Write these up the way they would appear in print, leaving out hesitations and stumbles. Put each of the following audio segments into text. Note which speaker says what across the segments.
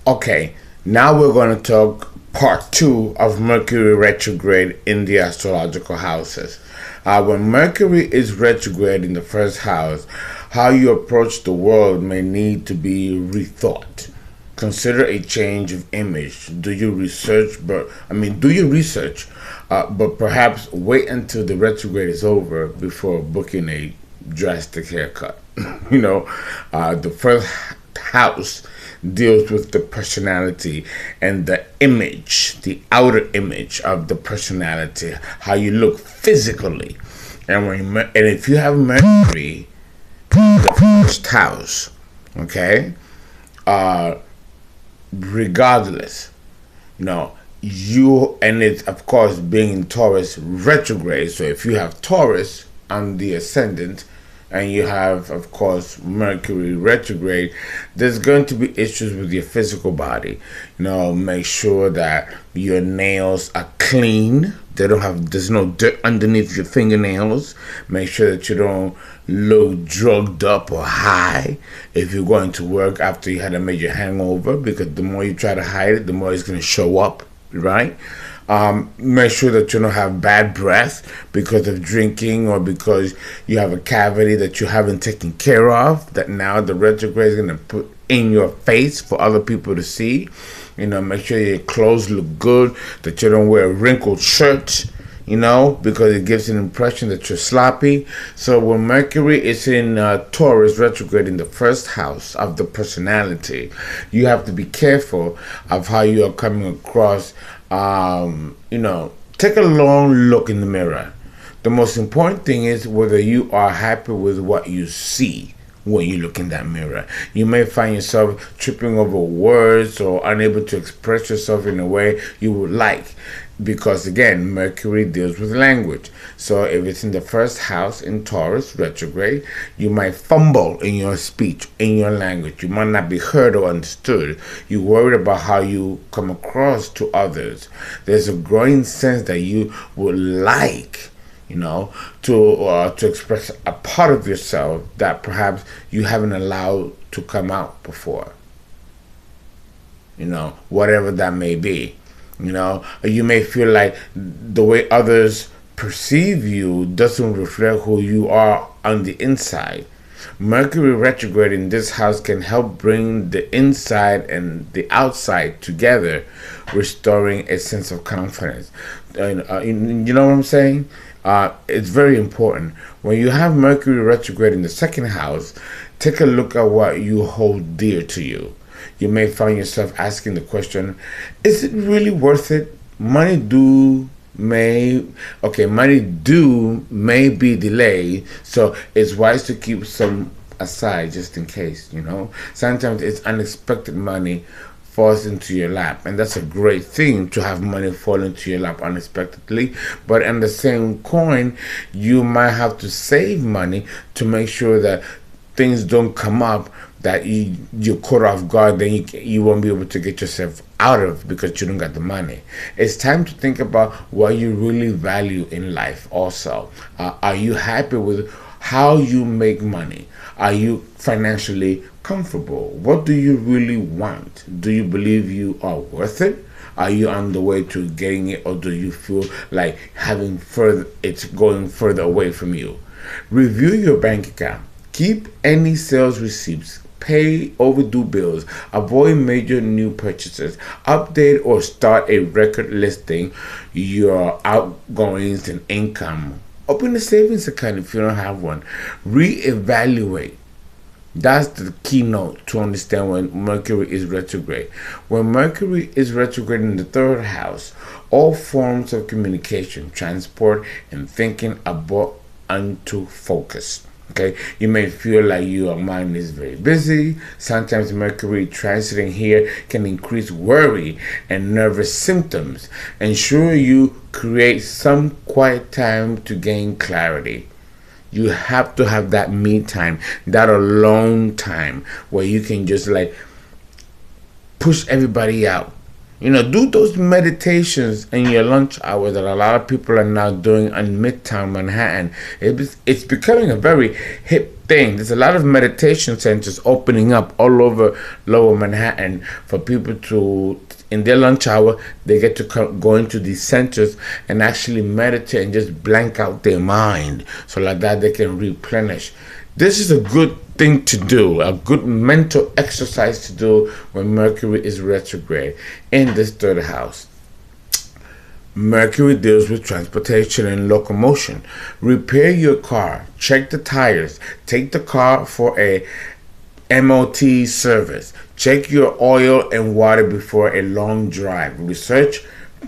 Speaker 1: Okay, now we're going to talk part 2 of Mercury retrograde in the astrological houses. When Mercury is retrograde in the first house, how you approach the world may need to be rethought. Consider a change of image. Do your research, but perhaps wait until the retrograde is over before booking a drastic haircut. The first house deals with the personality and the image, the outer image of the personality, how you look physically. And if you have Mercury in the first house, okay, regardless, it's of course being in Taurus retrograde. So if you have Taurus on the ascendant, and you have, of course, Mercury retrograde, there's going to be issues with your physical body. Make sure that your nails are clean. There's no dirt underneath your fingernails. Make sure that you don't look drugged up or high if you're going to work after you had a major hangover, because the more you try to hide it, the more it's going to show up, right? Make sure that you don't have bad breath because of drinking or because you have a cavity that you haven't taken care of, that now the retrograde is going to put in your face for other people to see. Make sure your clothes look good, that you don't wear a wrinkled shirt, because it gives an impression that you're sloppy. So when Mercury is in Taurus retrograde in the first house of the personality, you have to be careful of how you are coming across. Take a long look in the mirror. The most important thing is whether you are happy with what you see when you look in that mirror. You may find yourself tripping over words or unable to express yourself in a way you would like, because again, Mercury deals with language. So if it's in the first house in Taurus retrograde, you might fumble in your speech, in your language. You might not be heard or understood. You're worried about how you come across to others. There's a growing sense that you would like, to express a part of yourself that perhaps you haven't allowed to come out before. Whatever that may be. You may feel like the way others perceive you doesn't reflect who you are on the inside. Mercury retrograde in this house can help bring the inside and the outside together, restoring a sense of confidence. You know what I'm saying? It's very important. When you have Mercury retrograde in the second house, take a look at what you hold dear to you. You may find yourself asking the question, is it really worth it? Money may be delayed, so it's wise to keep some aside just in case, Sometimes it's unexpected money falls into your lap, and that's a great thing to have money fall into your lap unexpectedly. But in the same coin, you might have to save money to make sure that things don't come up that you're caught off guard, then you won't be able to get yourself out of because you don't got the money. It's time to think about what you really value in life also. Are you happy with how you make money? Are you financially comfortable? What do you really want? Do you believe you are worth it? Are you on the way to getting it, or do you feel like it's going further away from you? Review your bank account. Keep any sales receipts. Pay overdue bills. Avoid major new purchases. Update or start a record listing your outgoings and income. Open a savings account if you don't have one. Reevaluate. That's the keynote to understand when Mercury is retrograde. When Mercury is retrograde in the third house, all forms of communication, transport, and thinking are brought into focus. Okay, you may feel like your mind is very busy. Sometimes Mercury transiting here can increase worry and nervous symptoms. Ensure you create some quiet time to gain clarity. You have to have that me time, that alone time where you can just push everybody out. Do those meditations in your lunch hour that a lot of people are now doing in Midtown Manhattan. It's becoming a very hip thing. There's a lot of meditation centers opening up all over Lower Manhattan for people to, in their lunch hour, they get to go into these centers and actually meditate and just blank out their mind. So like that they can replenish. This is a good thing to do, a good mental exercise to do when Mercury is retrograde in this third house. Mercury deals with transportation and locomotion. Repair your car, check the tires, take the car for a MOT service, check your oil and water before a long drive,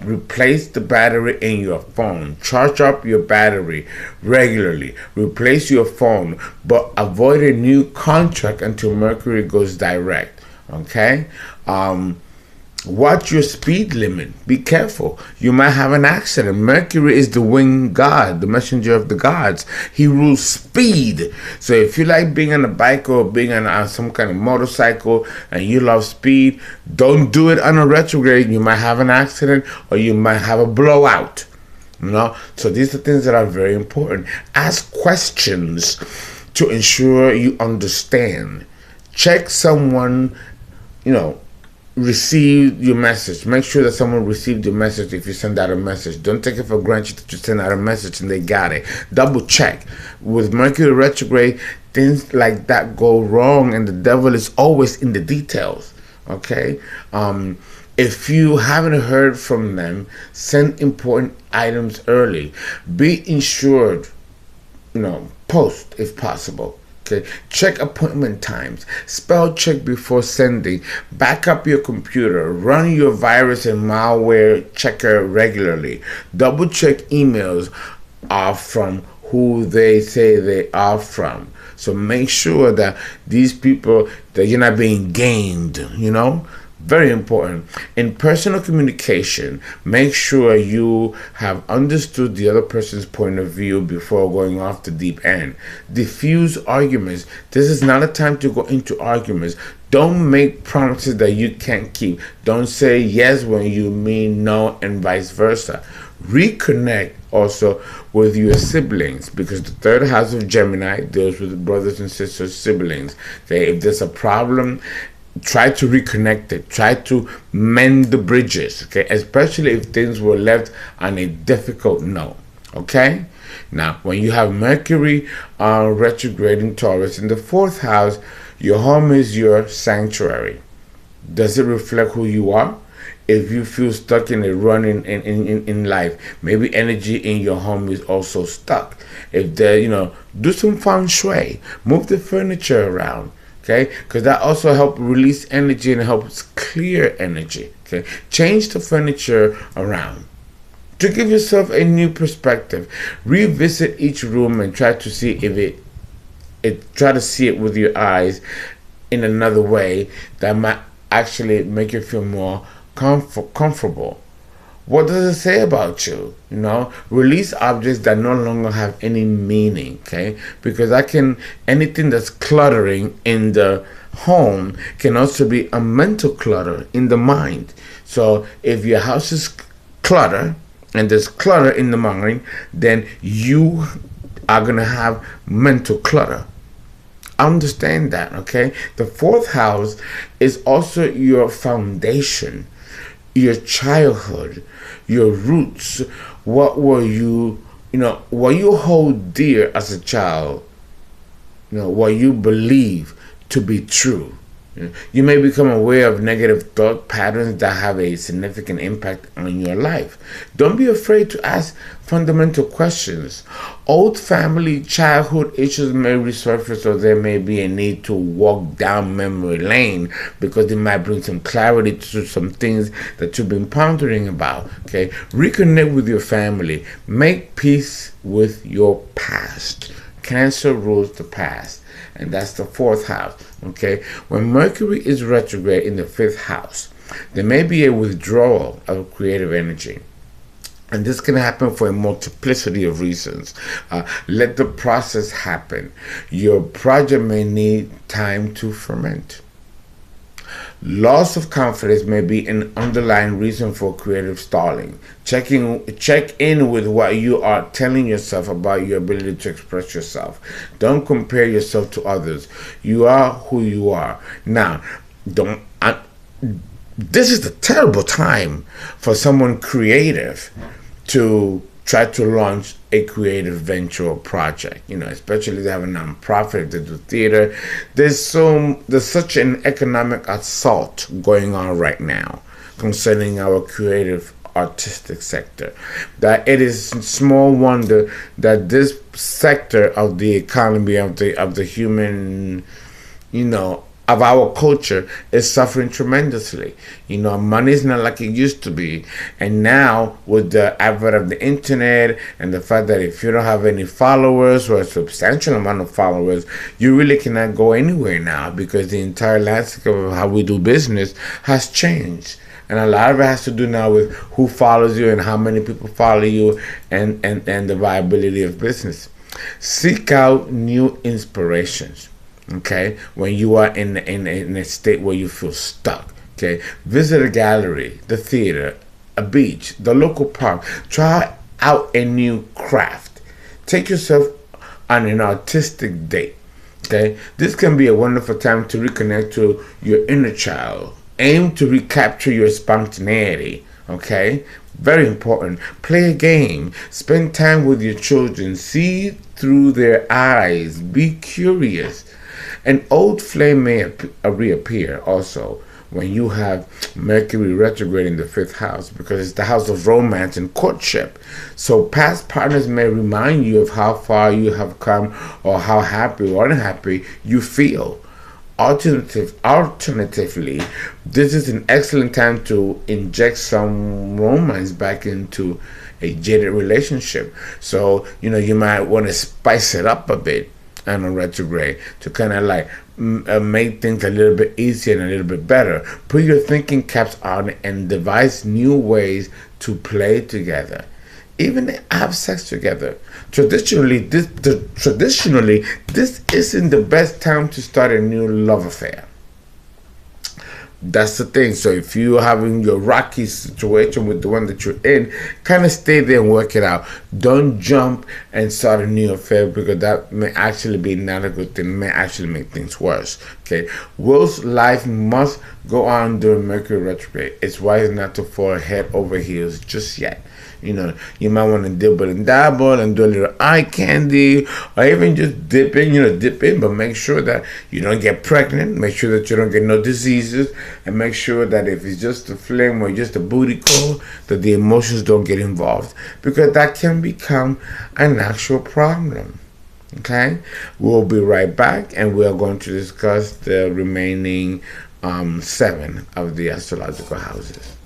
Speaker 1: replace the battery in your phone, charge up your battery regularly, replace your phone, but avoid a new contract until Mercury goes direct. Okay? Watch your speed limit. Be careful. You might have an accident. Mercury is the winged god, the messenger of the gods. He rules speed. So if you like being on a bike or being on some kind of motorcycle and you love speed, don't do it on a retrograde. You might have an accident or you might have a blowout. So these are things that are very important. Ask questions to ensure you understand. Check someone, receive your message. Make sure that someone received your message if you send out a message. Don't take it for granted that you send out a message and they got it. Double check. With Mercury retrograde, things like that go wrong and the devil is always in the details. Okay? If you haven't heard from them, send important items early. Be insured, post if possible. Okay. Check appointment times. Spell check before sending. Back up your computer. Run your virus and malware checker regularly. Double check emails are from who they say they are from. So make sure that these people, that you're not being gamed, Very important. In personal communication, make sure you have understood the other person's point of view before going off the deep end. Diffuse arguments. This is not a time to go into arguments. Don't make promises that you can't keep. Don't say yes when you mean no and vice versa. Reconnect also with your siblings, because the third house of Gemini deals with brothers and sisters, siblings. Okay, if there's a problem, try to reconnect it. Try to mend the bridges, okay? Especially if things were left on a difficult note, okay? Now, when you have Mercury retrograde in Taurus in the fourth house, your home is your sanctuary. Does it reflect who you are? If you feel stuck in a run in life, maybe energy in your home is also stuck. If there, do some feng shui. Move the furniture around. Okay, because that also helps release energy and helps clear energy. Okay, change the furniture around to give yourself a new perspective. Revisit each room and try to see if try to see it with your eyes in another way that might actually make you feel more comfortable. What does it say about you? Release objects that no longer have any meaning, okay? Because anything that's cluttering in the home can also be a mental clutter in the mind. So if your house is clutter and there's clutter in the mind, then you are going to have mental clutter. Understand that, okay? The fourth house is also your foundation, your childhood, your roots. What were you hold dear as a child? What you believe to be true. You may become aware of negative thought patterns that have a significant impact on your life. Don't be afraid to ask fundamental questions. Old family childhood issues may resurface, or there may be a need to walk down memory lane because they might bring some clarity to some things that you've been pondering about. Okay, reconnect with your family. Make peace with your past. Cancer rules the past, and that's the fourth house. Okay, when Mercury is retrograde in the fifth house, there may be a withdrawal of creative energy. And this can happen for a multiplicity of reasons. Let the process happen. Your project may need time to ferment. Loss of confidence may be an underlying reason for creative stalling. Check in with what you are telling yourself about your ability to express yourself. Don't compare yourself to others. You are who you are. Now, this is a terrible time for someone creative to try to launch a creative venture or project, especially if they have a nonprofit, they do theater. There's such an economic assault going on right now concerning our creative artistic sector that it is small wonder that this sector of the economy of the human, of our culture is suffering tremendously. Money is not like it used to be. And now with the advent of the internet and the fact that if you don't have any followers or a substantial amount of followers, you really cannot go anywhere now because the entire landscape of how we do business has changed. And a lot of it has to do now with who follows you and how many people follow you and the viability of business. Seek out new inspirations. Okay, when you are in a state where you feel stuck, okay, visit a gallery, the theater, a beach, the local park. Try out a new craft. Take yourself on an artistic date. Okay, this can be a wonderful time to reconnect to your inner child. Aim to recapture your spontaneity. Okay, very important. Play a game. Spend time with your children. See through their eyes. Be curious. An old flame may reappear also when you have Mercury retrograde in the 5th house, because it's the house of romance and courtship. So past partners may remind you of how far you have come or how happy or unhappy you feel. Alternatively, this is an excellent time to inject some romance back into a jaded relationship. So, you might want to spice it up a bit and a retrograde to kind of like make things a little bit easier and a little bit better. Put your thinking caps on and devise new ways to play together, even have sex together. Traditionally, this isn't the best time to start a new love affair. That's the thing. So if you're having your rocky situation with the one that you're in, kind of stay there and work it out. Don't jump and start a new affair, because that may actually be not a good thing. It may actually make things worse. Okay, Will's life must go on during Mercury retrograde. It's wise not to fall head over heels just yet. You might want to dibble and dabble and do a little eye candy, or even just dip in, but make sure that you don't get pregnant. Make sure that you don't get no diseases, and make sure that if it's just a fling or just a booty call, that the emotions don't get involved, because that can become an actual problem. Okay, we'll be right back, and we are going to discuss the remaining 7 of the astrological houses.